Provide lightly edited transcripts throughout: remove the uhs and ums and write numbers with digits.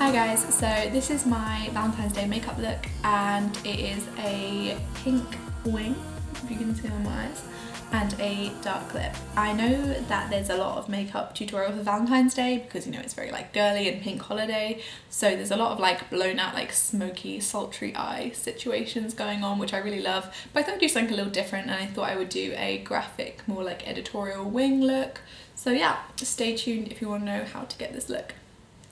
Hi guys, so this is my Valentine's Day makeup look and it is a pink wing, if you can see on my eyes, and a dark lip. I know that there's a lot of makeup tutorials for Valentine's Day because, you know, it's very like girly and pink holiday, so there's a lot of like blown out like smoky sultry eye situations going on, which I really love, but I thought I'd do something a little different and I thought I would do a graphic, more like editorial wing look. So yeah, stay tuned if you want to know how to get this look.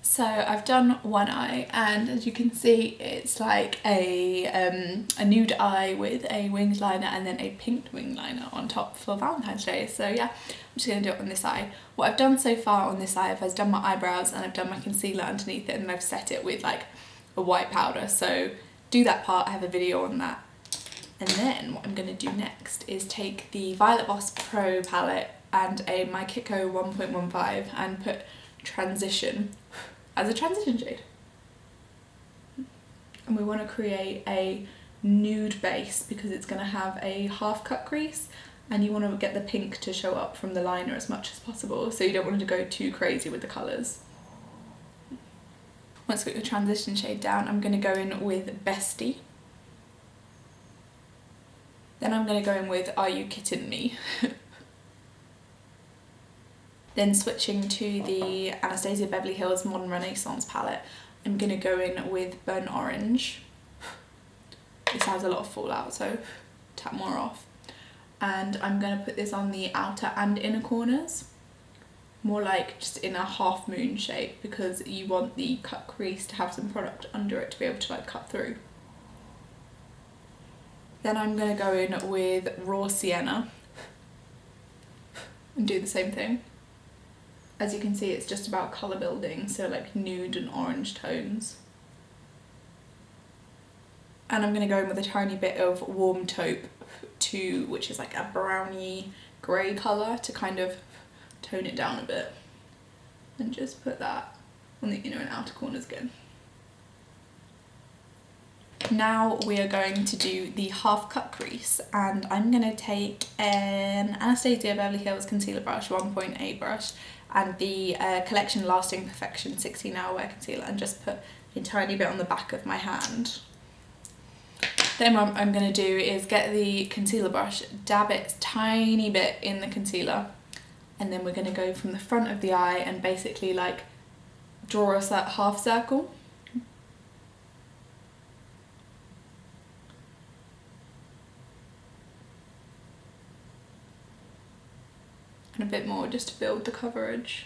So I've done one eye and as you can see it's like a nude eye with a winged liner and then a pink winged liner on top for Valentine's Day. So yeah, I'm just going to do it on this eye. What I've done so far on this eye, I've done my eyebrows and I've done my concealer underneath it and I've set it with like a white powder. So do that part, I have a video on that. And then what I'm going to do next is take the Violet Boss Pro palette and my Kiko 1.15 and put Transition as a transition shade, and we want to create a nude base because it's going to have a half cut crease and you want to get the pink to show up from the liner as much as possible, so you don't want to go too crazy with the colours. Once we get the transition shade down, I'm going to go in with Bestie, then I'm going to go in with Are You Kidding Me? Then switching to the Anastasia Beverly Hills Modern Renaissance palette, I'm going to go in with Burnt Orange. This has a lot of fallout, so tap more off. And I'm going to put this on the outer and inner corners, more like just in a half moon shape because you want the cut crease to have some product under it to be able to like cut through. Then I'm going to go in with Raw Sienna and do the same thing. As you can see, it's just about colour building, so like nude and orange tones. And I'm going to go in with a tiny bit of Warm Taupe, which is like a browny grey colour, to kind of tone it down a bit. And just put that on the inner and outer corners again. Now we are going to do the half cut crease, and I'm going to take an Anastasia Beverly Hills concealer brush, 1.8 brush, and the Collection Lasting Perfection 16 Hour Wear Concealer, and just put a tiny bit on the back of my hand. Then what I'm going to do is get the concealer brush, dab it tiny bit in the concealer, and then we're going to go from the front of the eye and basically like draw us that half circle. And a bit more just to build the coverage.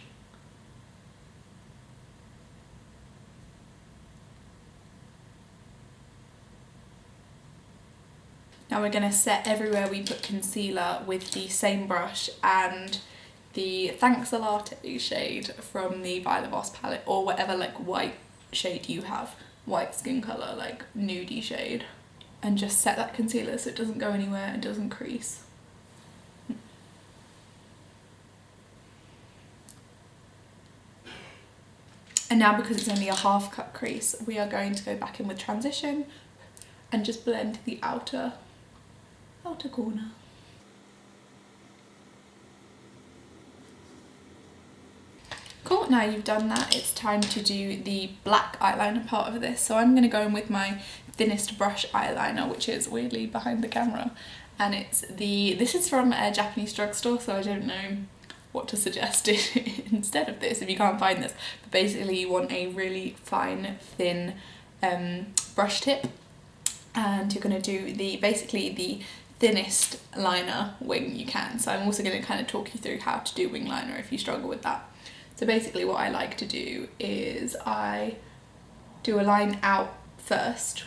Now we're going to set everywhere we put concealer with the same brush and the Thanks a Latte shade from the Violet Boss palette, or whatever like white shade you have, white skin colour, like nudie shade, and just set that concealer so it doesn't go anywhere and doesn't crease. And now, because it's only a half cut crease, we are going to go back in with Transition and just blend the outer corner. Cool, now you've done that, it's time to do the black eyeliner part of this. So I'm going to go in with my thinnest brush eyeliner, which is weirdly behind the camera. And this is from a Japanese drugstore, so I don't know what to suggest instead of this if you can't find this, but basically you want a really fine thin brush tip, and you're going to do basically the thinnest liner wing you can. So I'm also going to kind of talk you through how to do wing liner if you struggle with that. So basically what I like to do is I do a line out first,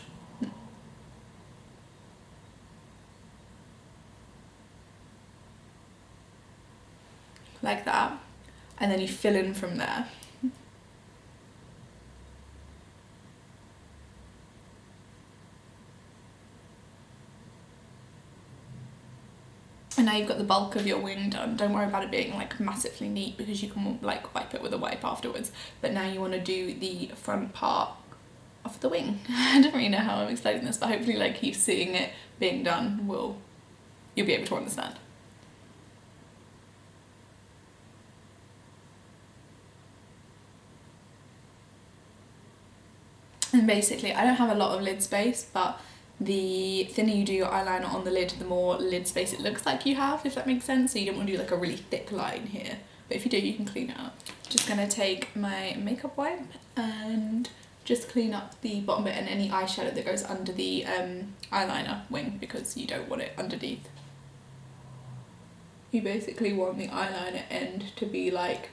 like that, and then you fill in from there. And now you've got the bulk of your wing done. Don't worry about it being like massively neat because you can like wipe it with a wipe afterwards. But now you want to do the front part of the wing. I don't really know how I'm explaining this, but hopefully like you seeing it being done you'll be able to understand. And basically, I don't have a lot of lid space, but the thinner you do your eyeliner on the lid, the more lid space it looks like you have, if that makes sense. So you don't want to do like a really thick line here, but if you do, you can clean it up. Just gonna take my makeup wipe and just clean up the bottom bit and any eyeshadow that goes under the eyeliner wing, because you don't want it underneath. You basically want the eyeliner end to be like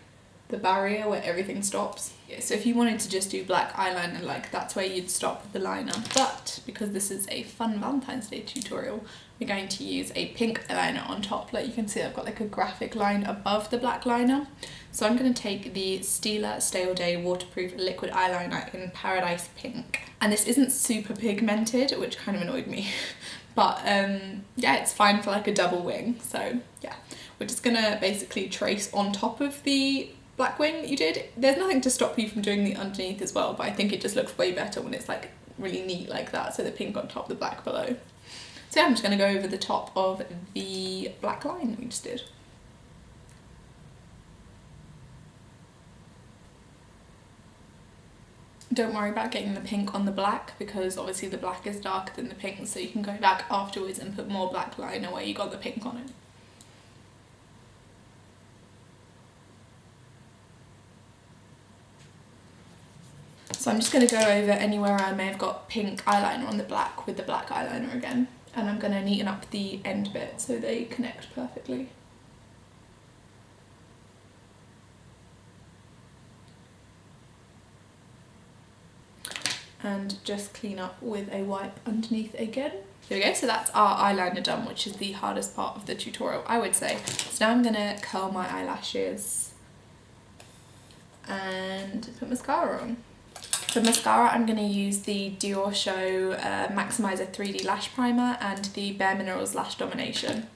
the barrier where everything stops. Yeah, so if you wanted to just do black eyeliner, like that's where you'd stop with the liner. But because this is a fun Valentine's Day tutorial, we're going to use a pink eyeliner on top. Like you can see, I've got like a graphic line above the black liner. So I'm going to take the Stila Stay All Day Waterproof Liquid Eyeliner in Paradise Pink. And this isn't super pigmented, which kind of annoyed me. But yeah, it's fine for like a double wing. So yeah, we're just gonna basically trace on top of the black wing that you did. There's nothing to stop you from doing the underneath as well, but I think it just looks way better when it's like really neat like that. So the pink on top, the black below. So yeah, I'm just gonna go over the top of the black line that we just did. Don't worry about getting the pink on the black, because obviously the black is darker than the pink, so you can go back afterwards and put more black liner where you got the pink on it. So I'm just going to go over anywhere I may have got pink eyeliner on the black with the black eyeliner again, and I'm going to neaten up the end bit so they connect perfectly. And just clean up with a wipe underneath again. There we go, so that's our eyeliner done, which is the hardest part of the tutorial, I would say. So now I'm gonna curl my eyelashes and put mascara on. For mascara, I'm gonna use the Dior Show Maximizer 3D Lash Primer and the Bare Minerals Lash Domination.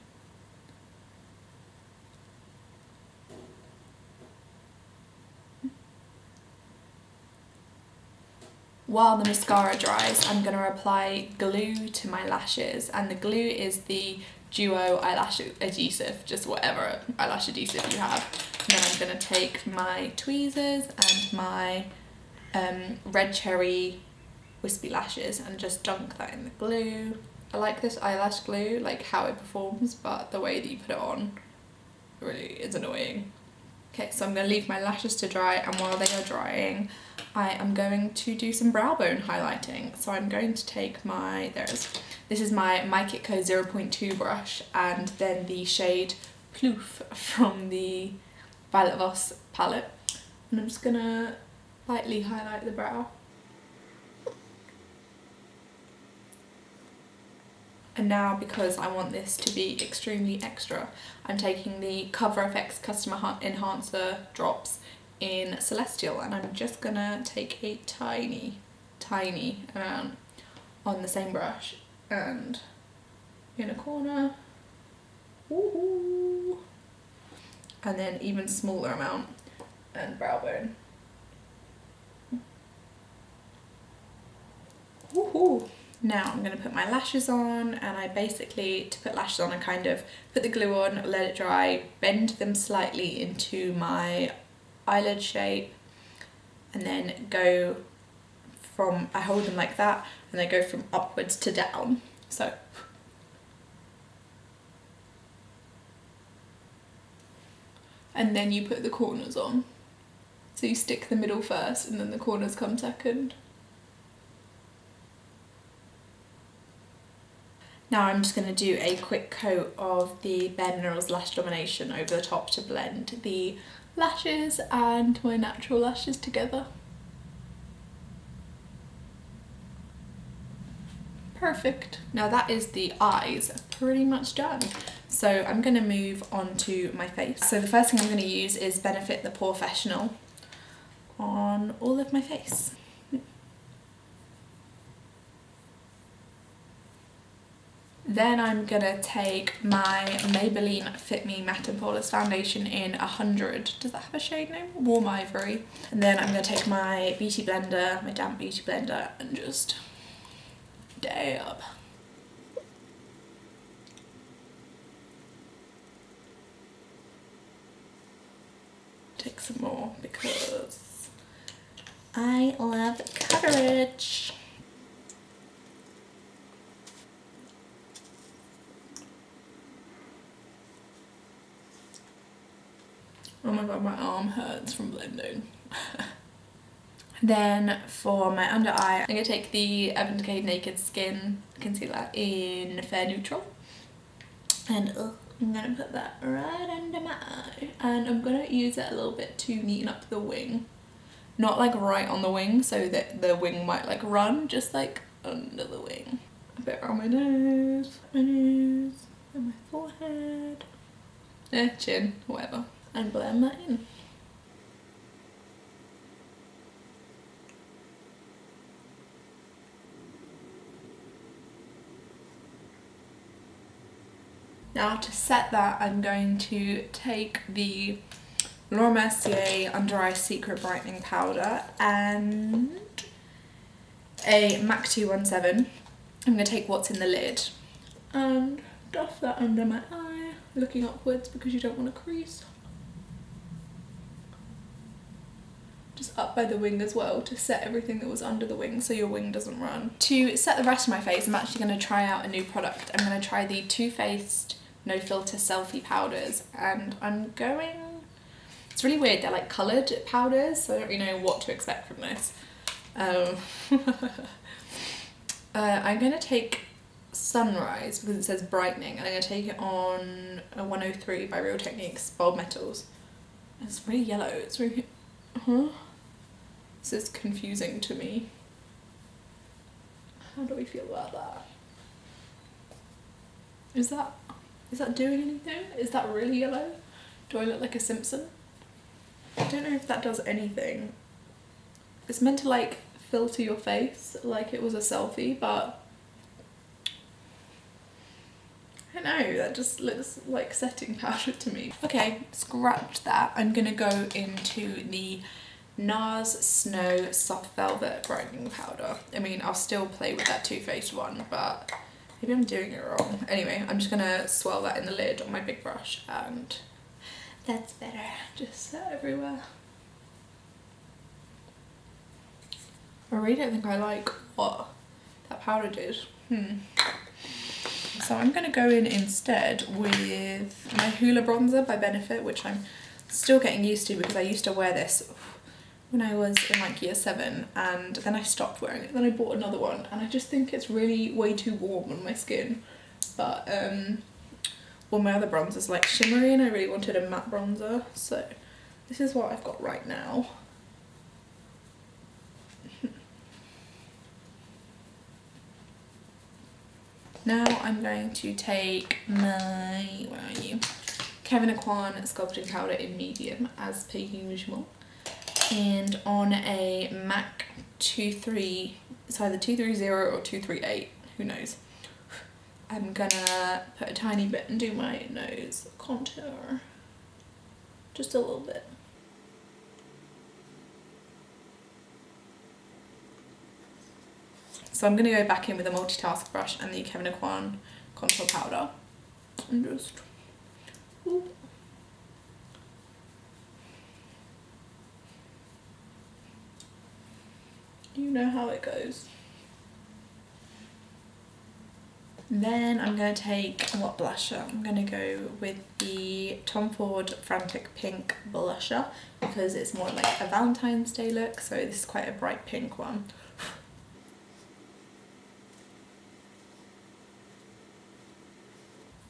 While the mascara dries, I'm going to apply glue to my lashes, and the glue is the Duo eyelash adhesive, just whatever eyelash adhesive you have. And then I'm going to take my tweezers and my red cherry wispy lashes and just dunk that in the glue. I like this eyelash glue, like how it performs, but the way that you put it on really is annoying. Okay, so I'm going to leave my lashes to dry, and while they are drying, I am going to do some brow bone highlighting. So I'm going to take my, this is my My Kit Co 0.2 brush, and then the shade Plouf from the Violet Voss palette. And I'm just going to lightly highlight the brow. And now, because I want this to be extremely extra, I'm taking the Cover FX Custom Enhancer drops in Celestial, and I'm just gonna take a tiny amount on the same brush and in a corner, woohoo, and then even smaller amount and brow bone. Woohoo! Now I'm going to put my lashes on, and I basically, to put lashes on, I kind of put the glue on, let it dry, bend them slightly into my eyelid shape, and then go from, I hold them like that, and they go from upwards to down. So. And then you put the corners on. So you stick the middle first, and then the corners come second. Now I'm just going to do a quick coat of the Bare Minerals Lash Domination over the top to blend the lashes and my natural lashes together. Perfect. Now that is the eyes pretty much done. So I'm going to move on to my face. So the first thing I'm going to use is Benefit the Porefessional on all of my face. Then I'm gonna take my Maybelline Fit Me Matte and Poreless Foundation in 100. Does that have a shade name? Warm Ivory. And then I'm gonna take my beauty blender, my damp beauty blender, and just dab. Take some more because I love coverage. Oh my god, my arm hurts from blending. Then for my under eye, I'm going to take the Urban Decay Naked Skin Concealer in Fair Neutral. And I'm going to put that right under my eye. And I'm going to use it a little bit to neaten up the wing. Not like right on the wing so that the wing might like run, just like under the wing. A bit around my nose, and my forehead. Chin, whatever. And blend that in. Now to set that, I'm going to take the Laura Mercier Under Eye Secret Brightening Powder and a MAC 217. I'm going to take what's in the lid and duff that under my eye, looking upwards because you don't want a crease. Just up by the wing as well to set everything that was under the wing so your wing doesn't run. To set the rest of my face, I'm actually going to try out a new product. I'm going to try the Too Faced No Filter Selfie Powders, and I'm going... It's really weird, they're like coloured powders, so I don't really know what to expect from this. I'm going to take Sunrise because it says brightening, and I'm going to take it on a 103 by Real Techniques Bold Metals. It's really yellow, it's really... This is confusing to me. How do we feel about that? Is that doing anything? Is that really yellow? Do I look like a Simpson? I don't know if that does anything. It's meant to like filter your face like it was a selfie, but I don't know, that just looks like setting powder to me. Okay, scratch that. I'm gonna go into the NARS Snow Soft Velvet Brightening Powder. I mean, I'll still play with that Too Faced one, but maybe I'm doing it wrong. Anyway, I'm just gonna swirl that in the lid on my big brush, and that's better. Just set everywhere. I really don't think I like what that powder did. So I'm gonna go in instead with my Hoola bronzer by Benefit, which I'm still getting used to because I used to wear this when I was in like year 7, and then I stopped wearing it. Then I bought another one, and I just think it's really way too warm on my skin. But all my other bronzers like shimmery, and I really wanted a matte bronzer, so this is what I've got right now. Now I'm going to take my, where are you? Kevyn Aucoin Sculpting Powder in medium as per usual. And on a MAC 23, it's either 230 or 238, who knows. I'm gonna put a tiny bit and do my nose contour. Just a little bit. So I'm gonna go back in with a multitask brush and the Kevyn Aucoin contour powder. And just... Ooh. You know how it goes. Then I'm going to take, what blusher? I'm going to go with the Tom Ford Frantic Pink blusher because it's more like a Valentine's Day look, so this is quite a bright pink one.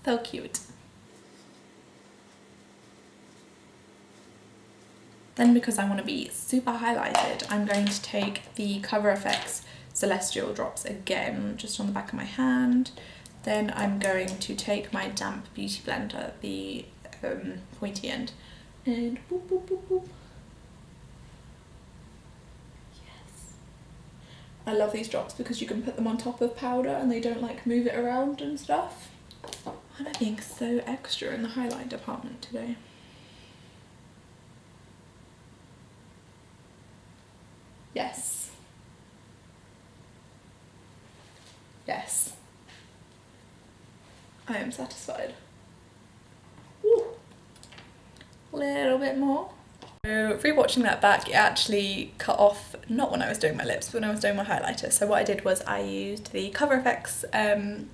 So cute. Then because I want to be super highlighted, I'm going to take the Cover FX Celestial drops again, just on the back of my hand. Then I'm going to take my damp beauty blender, the pointy end, and boop, boop, boop, boop. Yes. I love these drops because you can put them on top of powder and they don't like move it around and stuff. I'm being so extra in the highlight department today. Yes. Yes. I am satisfied. Woo. A little bit more. So rewatching that back, it actually cut off, not when I was doing my lips, but when I was doing my highlighter. So what I did was I used the Cover FX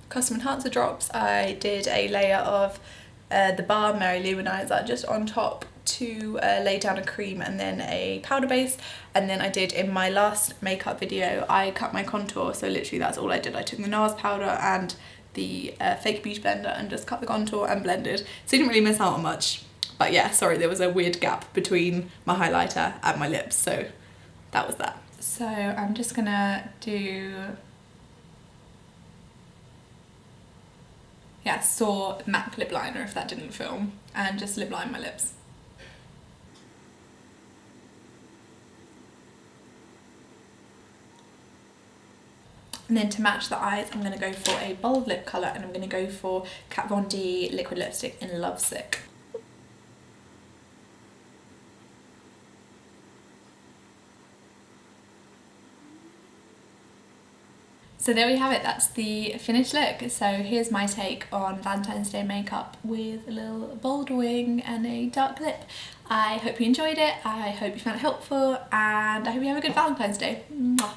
Custom Enhancer drops. I did a layer of the Balm Mary Luminizer just on top to lay down a cream and then a powder base. And then I did, in my last makeup video, I cut my contour, so literally that's all I did. I took the NARS powder and the fake beauty blender and just cut the contour and blended. So you didn't really miss out on much. But yeah, sorry, there was a weird gap between my highlighter and my lips, so that was that. So I'm just gonna do, yeah, Saw MAC lip liner if that didn't film, and just lip line my lips. And then to match the eyes, I'm gonna go for a bold lip colour, and I'm gonna go for Kat Von D liquid lipstick in Lovesick. So there we have it, that's the finished look. So here's my take on Valentine's Day makeup with a little bold wing and a dark lip. I hope you enjoyed it, I hope you found it helpful, and I hope you have a good Valentine's Day. Mwah.